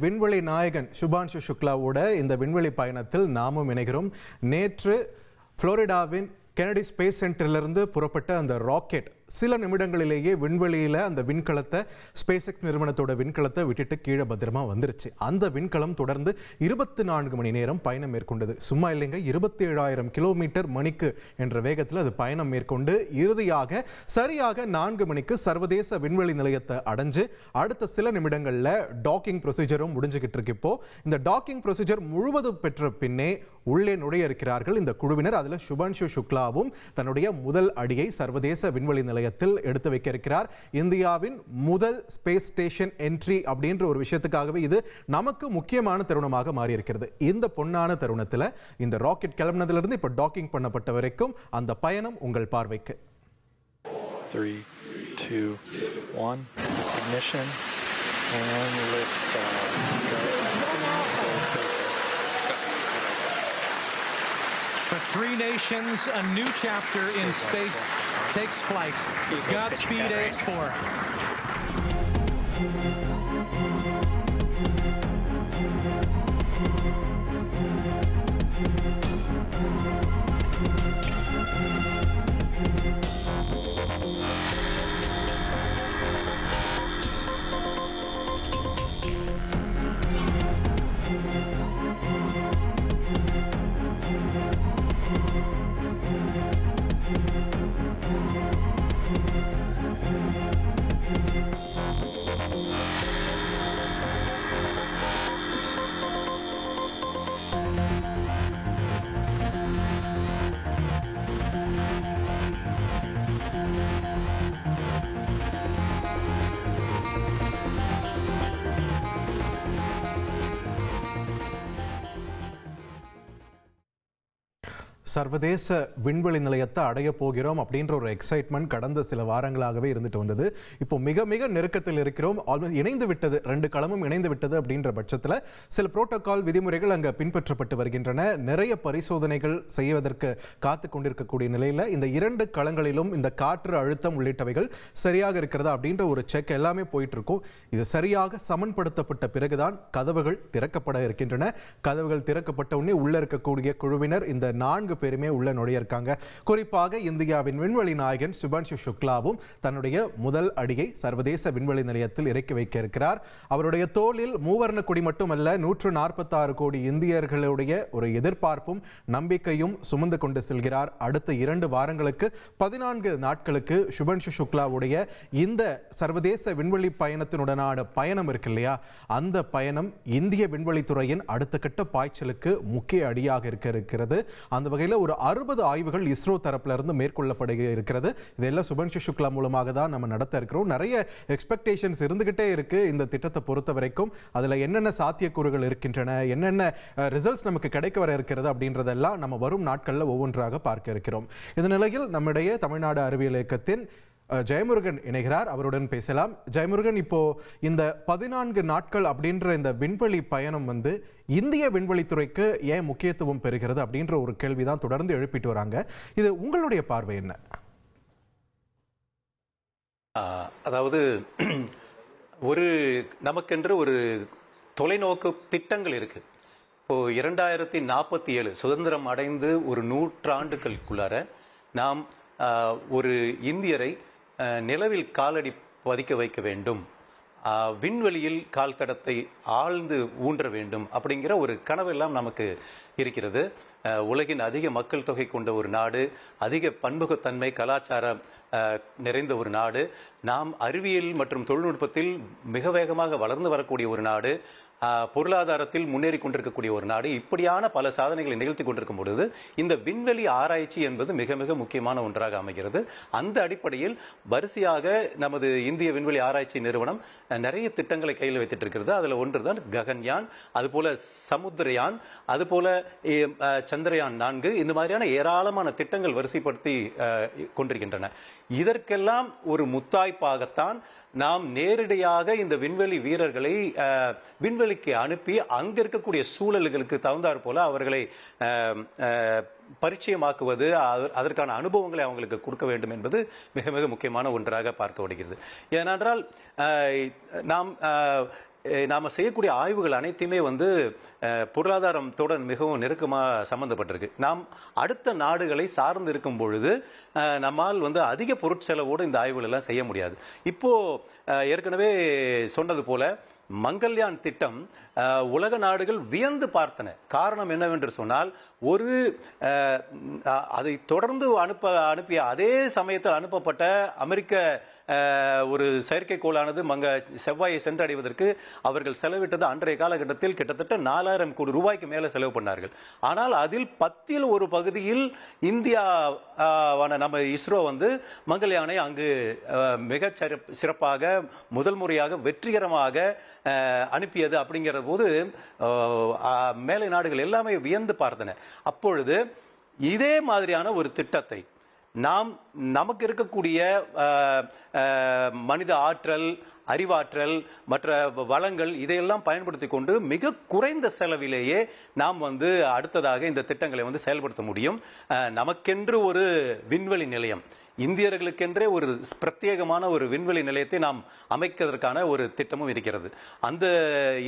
விண்வெளி நாயகன் சுபான்ஷு சுக்லாவோட இந்த விண்வெளி பயணத்தில் நாமும் இணைகிறோம். நேற்று புளோரிடாவின் கெனடி ஸ்பேஸ் சென்டரிலிருந்து புறப்பட்ட அந்த ராக்கெட் சில நிமிடங்களிலேயே விண்வெளியில் அந்த விண்கலத்தை ஸ்பேஸ் எக்ஸ் நிறுவனத்தோட விண்கலத்தை விட்டுட்டு கீழே பத்திரமா வந்துருச்சு. அந்த விண்கலம் தொடர்ந்து 24 மணி நேரம் பயணம் மேற்கொண்டது. சும்மா இல்லைங்க, 27,000 கிலோமீட்டர் மணிக்கு என்ற வேகத்தில் அது பயணம் மேற்கொண்டு இறுதியாக சரியாக 4 மணிக்கு சர்வதேச விண்வெளி நிலையத்தை அடைஞ்சு அடுத்த சில நிமிடங்களில் டாக்கிங் ப்ரொசீஜரும் முடிஞ்சுக்கிட்டு இருக்கு. இப்போ இந்த டாக்கிங் ப்ரொசீஜர் முழுவதும் பெற்ற பின்னே உள்ளே நுழைய இருக்கிறார்கள் இந்த குழுவினர். அதில் சுபான்ஷு சுக்லாவும் தன்னுடைய முதல் அடியை சர்வதேச விண்வெளி நிலையத்தில் எடுத்து வைக்க இருக்கிறார். இந்தியாவின் முதல் ஸ்பேஸ் ஸ்டேஷன் என்ட்ரி அப்படின்ற ஒரு விஷயத்துக்காகவே இது நமக்கு முக்கியமான தருணமாக மாறி இருக்கிறது. இந்த பொன்னான தருணத்தில் இந்த ராக்கெட் கிளம்பினதிலிருந்து இப்போ டாக்கிங் பண்ணப்பட்ட வரைக்கும் அந்த பயணம் உங்கள் பார்வைக்கு. 3, 2, 1 ignition and lift For 3 nations, a new chapter in space takes flight. Godspeed, AX4. சர்வதேச விண்வெளி நிலையத்தை அடைய போகிறோம் அப்படின்ற ஒரு எக்ஸைட்மெண்ட் கடந்த சில வாரங்களாகவே இருந்துட்டு வந்தது. இப்போ மிக மிக நெருக்கத்தில் இருக்கிறோம். ஆல்மோஸ்ட் இணைந்து விட்டது, 2 களமும் இணைந்து விட்டது அப்படின்ற பட்சத்தில் சில புரோட்டோகால் விதிமுறைகள் அங்கே பின்பற்றப்பட்டு வருகின்றன. நிறைய பரிசோதனைகள் செய்வதற்கு காத்து கொண்டிருக்கக்கூடிய நிலையில் இந்த 2 களங்களிலும் இந்த காற்று அழுத்தம் உள்ளிட்டவைகள் சரியாக இருக்கிறதா அப்படின்ற ஒரு செக் எல்லாமே போயிட்டு இருக்கும். இது சரியாக சமன்படுத்தப்பட்ட பிறகுதான் கதவுகள் திறக்கப்பட இருக்கின்றன. கதவுகள் திறக்கப்பட்ட உடனே உள்ள இருக்கக்கூடிய குழுவினர் இந்த 4 பேருமே உள்ள நுழைய இருக்காங்க. குறிப்பாக இந்தியாவின் விண்வெளி நாயகன் சுபான்ஷு சுக்லாவும் தன்னுடைய முதல் அடியை சர்வதேச விண்வெளி நிலையத்தில் இறக்கி வைக்க இருக்கிறார். அவருடைய தோளில் மூவர்ண கொடி மட்டுமல்ல, 146 கோடி இந்தியர்களுடைய ஒரு எதிர்பார்ப்பும் நம்பிக்கையும் சுமந்து கொண்டு செல்கிறார். அடுத்த 2 வாரங்களுக்கு 14 நாட்களுக்கு சுபான்ஷு சுக்லாவுடைய இந்த சர்வதேச விண்வெளி பயணத்தினுடனான பயணம் இருக்கு இல்லையா, அந்த பயணம் இந்திய விண்வெளித்துறையின் அடுத்த கட்ட பாய்ச்சலுக்கு முக்கிய அடியாக இருக்கிறது. அந்த வகையில் ஒரு 60 ஆய்வுகள் இஸ்ரோ தரப்புல இருந்து மேற்கொள்ளப்பட இருக்கிறது. இதெல்லாம் சுபான்ஷு சுக்லா மூலமாக தான் நம்ம நடத்த இருக்கிறோம். நிறைய எக்ஸ்பெக்டேஷன்ஸ் இருந்துகிட்டே இருக்கு இந்த திட்டத்தை பொறுத்த வரைக்கும். அதுல என்னென்ன சாத்தியக்கூறுகள் இருக்கின்றன, என்னென்ன ரிசல்ட்ஸ் நமக்கு கிடைக்க வர இருக்கிறது அப்படின்றதெல்லாம் நம்ம வரும் நாட்களில் ஒவ்வொன்றாக பார்க்க இருக்கிறோம். இந்த நிலையில் நம்முடைய தமிழ்நாடு அறிவியல் இயக்கத்தின் ஜெயமுருகன் இணைகிறார். அவருடன் பேசலாம். ஜெயமுருகன், இப்போ இந்த 14 நாட்கள் அப்படின்ற இந்த விண்வெளி பயணம் இந்திய விண்வெளித்துறைக்கு ஏன் முக்கியத்துவம் பெறுகிறது அப்படின்ற ஒரு கேள்விதான் தொடர்ந்து எழுப்பிட்டு வராங்க. இது உங்களுடைய பார்வை என்ன? அதாவது நமக்கென்று ஒரு தொலைநோக்கு திட்டங்கள் இருக்கு. இப்போ 2047 சுதந்திரம் அடைந்து ஒரு 100 ஆண்டுகளுக்குள்ளார நாம் ஒரு இந்தியரை நிலவில் காலடி பதிக்க வைக்க வேண்டும், விண்வெளியில் கால் தடத்தை ஆழ்ந்து ஊன்ற வேண்டும் அப்படிங்கிற ஒரு கனவெல்லாம் நமக்கு இருக்கிறது. உலகின் அதிக மக்கள் தொகை கொண்ட ஒரு நாடு, அதிக பன்முகத்தன்மை கலாச்சாரம் நிறைந்த ஒரு நாடு, நாம் அறிவியல் மற்றும் தொழில்நுட்பத்தில் மிக வேகமாக வளர்ந்து வரக்கூடிய ஒரு நாடு, பொருளாதாரத்தில் முன்னேறி கொண்டிருக்கக்கூடிய ஒரு நாடு, இப்படியான பல சாதனைகளை நிகழ்த்தி கொண்டிருக்கும் பொழுது இந்த விண்வெளி ஆராய்ச்சி என்பது மிக மிக முக்கியமான ஒன்றாக அமைகிறது. அந்த அடிப்படையில் வரிசையாக நமது இந்திய விண்வெளி ஆராய்ச்சி நிறுவனம் நிறைய திட்டங்களை கையில் வைத்துட்டு இருக்கிறது. அதுல ஒன்றுதான் ககன்யான், அதுபோல சமுத்திரயான், அதுபோல சந்திரயான் 4, இந்த மாதிரியான ஏராளமான திட்டங்கள் வரிசைப்படுத்தி கொண்டிருக்கின்றன. இதற்கெல்லாம் ஒரு முத்தாய்ப்பாகத்தான் நாம் நேரடியாக இந்த விண்வெளி வீரர்களை விண்வெளிக்கு அனுப்பி அங்க இருக்கக்கூடிய சூழல்களுக்கு தகுந்தாற் போல அவர்களை பரிச்சயமாக்குவது, அதற்கான அனுபவங்களை அவங்களுக்கு கொடுக்க வேண்டும் என்பது மிக மிக முக்கியமான ஒன்றாக பார்க்கப்படுகிறது. ஏனென்றால் நாம் நாம் செய்யக்கூடிய ஆய்வுகள் அனைத்தையுமே வந்து பொருளாதாரத்தோட மிகவும் நெருக்கமாக சம்பந்தப்பட்டிருக்கு. நாம் அடுத்த நாடுகளை சார்ந்து இருக்கும் பொழுது நம்மால் வந்து அதிக பொருட்செலவோடு இந்த ஆய்வுகள் எல்லாம் செய்ய முடியாது. இப்போ ஏற்கனவே சொன்னது போல மங்கள்யான் திட்டம் உலக நாடுகள் வியந்து பார்த்தன. காரணம் என்னவென்று சொன்னால், ஒரு அதை தொடர்ந்து அனுப்பிய அதே சமயத்தில் அனுப்பப்பட்ட அமெரிக்க ஒரு செயற்கைக்கோளானது செவ்வாயை சென்றடைவதற்கு அவர்கள் செலவிட்டது அன்றைய காலகட்டத்தில் கிட்டத்தட்ட 4000 கோடி ரூபாய்க்கு மேலே செலவு பண்ணார்கள். ஆனால் அதில் 10ல் ஒரு பகுதியில் இந்தியாவான நம்ம இஸ்ரோ வந்து மங்கள்யானை அங்கு மிக சிறப்பாக முதல் முறையாக வெற்றிகரமாக அனுப்பியது. அப்படிங்கிற போது மேலை நாடுகள் எல்லாமே வியந்து பார்த்தன. அப்பொழுது இதே மாதிரியான ஒரு திட்டத்தை நமக்கு இருக்கக்கூடிய மனித ஆற்றல், அறிவாற்றல், மற்ற வளங்கள் இதையெல்லாம் பயன்படுத்தி கொண்டு மிக குறைந்த செலவிலேயே நாம் வந்து அடுத்ததாக இந்த திட்டங்களை வந்து செயல்படுத்த முடியும். நமக்கென்று ஒரு விண்வெளி நிலையம், இந்தியர்களுக்கென்றே ஒரு பிரத்யேகமான ஒரு விண்வெளி நிலையத்தை நாம் அமைக்கிறதுக்கான ஒரு திட்டமும் இருக்கிறது. அந்த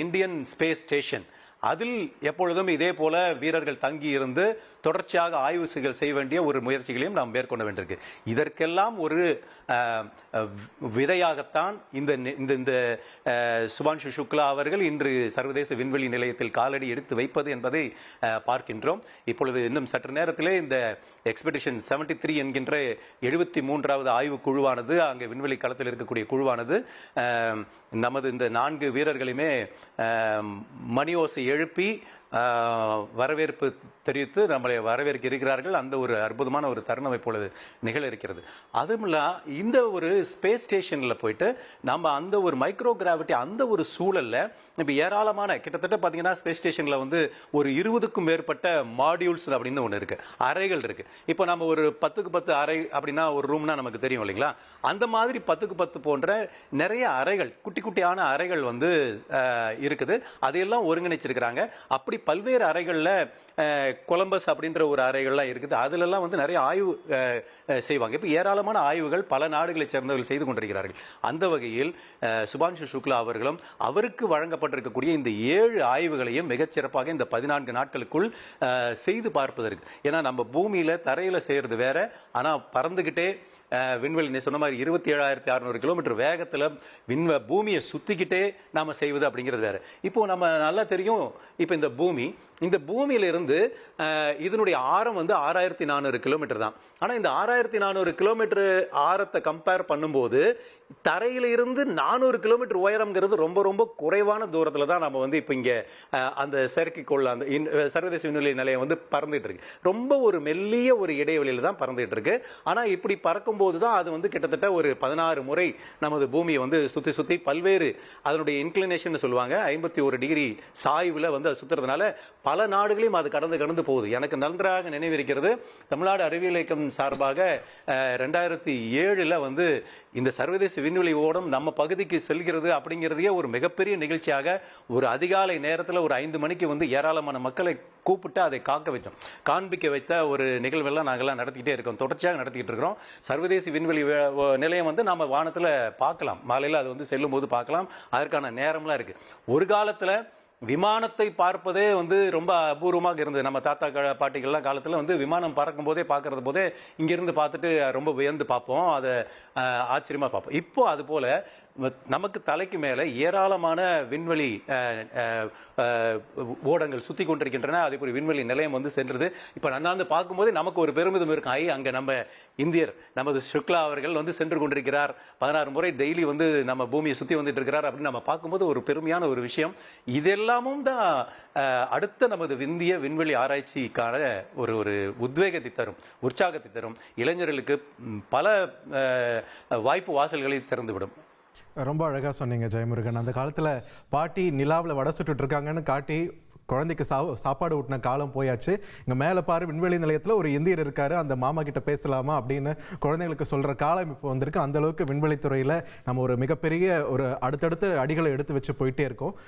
இந்தியன் ஸ்பேஸ் ஸ்டேஷன், அதில் எப்பொழுதும் இதே போல வீரர்கள் தங்கி இருந்து தொடர்ச்சியாக ஆய்வுகள் செய்ய வேண்டிய ஒரு முயற்சிகளையும் நாம் மேற்கொள்ள வேண்டியிருக்கு. இதற்கெல்லாம் ஒரு விதையாகத்தான் இந்த சுபான்ஷு சுக்லா அவர்கள் இன்று சர்வதேச விண்வெளி நிலையத்தில் காலடி எடுத்து வைப்பது என்பதை பார்க்கின்றோம். இப்பொழுது இன்னும் சற்று நேரத்திலே இந்த எக்ஸ்பெடிஷன் 73 என்கின்ற 73வது ஆய்வு குழுவானது, அங்கே விண்வெளி களத்தில் இருக்கக்கூடிய குழுவானது நமது இந்த 4 வீரர்களுமே மணியோசை எழுப்பி வரவேற்பு தெரிவித்து நம்மளை வரவேற்க இருக்கிறார்கள். அந்த ஒரு அற்புதமான ஒரு தருணம் இப்பொழுது நிகழ இருக்கிறது. அதுமில்ல, இந்த ஒரு ஸ்பேஸ் ஸ்டேஷன்ல போயிட்டு நம்ம அந்த ஒரு மைக்ரோ கிராவிட்டி அந்த ஒரு சூழல்ல இப்போ ஏராளமான கிட்டத்தட்ட பார்த்தீங்கன்னா ஸ்பேஸ் ஸ்டேஷன்ல வந்து ஒரு 20க்கும் மேற்பட்ட மாடியூல்ஸ் அப்படின்னு ஒன்று இருக்கு, அறைகள் இருக்கு. இப்போ நம்ம ஒரு 10க்கு 10 அறை அப்படின்னா ஒரு ரூம்னா நமக்கு தெரியும் இல்லைங்களா? அந்த மாதிரி 10க்கு 10 போன்ற நிறைய அறைகள், குட்டி குட்டியான அறைகள் வந்து இருக்குது. அதையெல்லாம் ஒருங்கிணைச்சிருக்கிறாங்க. அப்படி பல்வேறு அறைகளில் கொலம்பஸ் அப்படின்ற ஒரு அறைகள்லாம் இருக்குது. அதுலெல்லாம் வந்து நிறைய ஆய்வு செய்வாங்க. இப்போ ஏராளமான ஆய்வுகள் பல நாடுகளை சேர்ந்தவர்கள் செய்து கொண்டிருக்கிறார்கள். அந்த வகையில் சுபான்ஷு சுக்லா அவர்களும் அவருக்கு வழங்கப்பட்டிருக்கக்கூடிய இந்த 7 ஆய்வுகளையும் மிகச்சிறப்பாக இந்த 14 நாட்களுக்குள் செய்து பார்ப்பதற்கு, ஏன்னா நம்ம பூமியில தரையில செய்யறது வேற, ஆனா பறந்துகிட்டே விண்வெளி சொன்ன மாதிரி 27,600 கிலோமீட்டர் வேகத்தில் பூமியை சுத்திக்கிட்டே நாம செய்வது அப்படிங்கிறது வேற. இப்போ நம்ம நல்லா தெரியும், இப்போ இந்த பூமியிலிருந்து இதனுடைய ஆரம் வந்து 6,400 கிலோமீட்டர் தான். ஆனா இந்த 6,400 கிலோமீட்டர் ஆரத்தை கம்பேர் பண்ணும்போது தரையிலிருந்து 400 கிலோமீட்டர் உயரம்ங்கிறது ரொம்ப ரொம்ப குறைவான தூரத்துல தான் நம்ம வந்து இப்போ இங்க அந்த செயற்கைக்கோள் அந்த சர்வதேச விண்வெளி நிலையம் வந்து பறந்துட்டு இருக்கு. ரொம்ப ஒரு மெல்லிய ஒரு இடைவெளியில தான் பறந்துட்டு இருக்கு. ஆனா இப்படி பறக்கும் போதுதான் அது வந்து கிட்டத்தட்ட ஒரு 16 முறை நமது பூமியை வந்து சுத்தி சுத்தி பல்வேறு அதனுடைய இன்க்ளினேஷன் சொல்லுவாங்க 51 டிகிரி சாய்வுல வந்து அது சுத்துறதுனால பல நாடுகளையும் அது கடந்து போகுது. எனக்கு நன்றாக நினைவிருக்கிறது, தமிழ்நாடு அறிவியல் இயக்கம் சார்பாக 2007 வந்து இந்த சர்வதேச விண்வெளி ஓடம் நம்ம பகுதிக்கு செல்கிறது அப்படிங்கிறதையே ஒரு மிகப்பெரிய நிகழ்ச்சியாக ஒரு அதிகாலை நேரத்தில் ஒரு 5 மணிக்கு வந்து ஏராளமான மக்களை கூப்பிட்டு அதை காண்பிக்க வைத்த ஒரு நிகழ்வெல்லாம் நாங்கள்லாம் நடத்திக்கிட்டே இருக்கோம், தொடர்ச்சியாக நடத்திக்கிட்டு இருக்கிறோம். சர்வதேச விண்வெளி நிலையம் வந்து நம்ம வானத்தில் பார்க்கலாம், மாலையில் அது வந்து செல்லும் போது பார்க்கலாம். அதற்கான நேரம்லாம் இருக்கு. ஒரு காலத்தில் விமானத்தை பார்ப்பதே வந்து ரொம்ப அபூர்வமாக இருந்தது. நம்ம தாத்தா பாட்டிகள்லாம் காலத்தில் வந்து விமானம் பறக்கும் போதே பார்க்கறது போதே இங்கிருந்து பார்த்துட்டு ரொம்ப வியந்து பார்ப்போம், அதை ஆச்சரியமாக பார்ப்போம். இப்போ அது போல நமக்கு தலைக்கு மேலே ஏராளமான விண்வெளி ஓடங்கள் சுற்றி கொண்டிருக்கின்றன. அதே போல விண்வெளி நிலையம் வந்து சென்றது. இப்போ நான் பார்க்கும்போதே நமக்கு ஒரு பெருமிதம் இருக்கும். அங்கே நம்ம இந்தியர் நமது சுக்லா அவர்கள் வந்து சென்று கொண்டிருக்கிறார், 16 முறை டெய்லி வந்து நம்ம பூமியை சுற்றி வந்துட்டு இருக்கிறார் அப்படின்னு நம்ம பார்க்கும்போது ஒரு பெருமையான ஒரு விஷயம். இதெல்லாமும் தான் அடுத்த நமது இந்திய விண்வெளி ஆராய்ச்சிக்கான ஒரு உத்வேகத்தை தரும், உற்சாகத்தை தரும். இளைஞர்களுக்கு பல வாய்ப்பு வாசல்களை திறந்துவிடும். ரொம்ப அழகாக சொன்னீங்க ஜெயமுருகன். அந்த காலத்தில் பாட்டி நிலாவில் வடை சுட்டுட்டு இருக்காங்கன்னு காட்டி குழந்தைக்கு சாப்பாடு ஊட்டின காலம் போயாச்சு. இங்கே மேலே பாரு விண்வெளி நிலையத்தில் ஒரு இந்தியர் இருக்காரு, அந்த மாமா கிட்ட பேசலாமா அப்படின்னு குழந்தைங்களுக்கு சொல்கிற காலம் இப்போ வந்திருக்கு. அந்த அளவுக்கு விண்வெளித்துறையில் நம்ம ஒரு மிகப்பெரிய ஒரு அடுத்தடுத்த அடிகளை எடுத்து வச்சு போயிட்டே இருக்கோம்.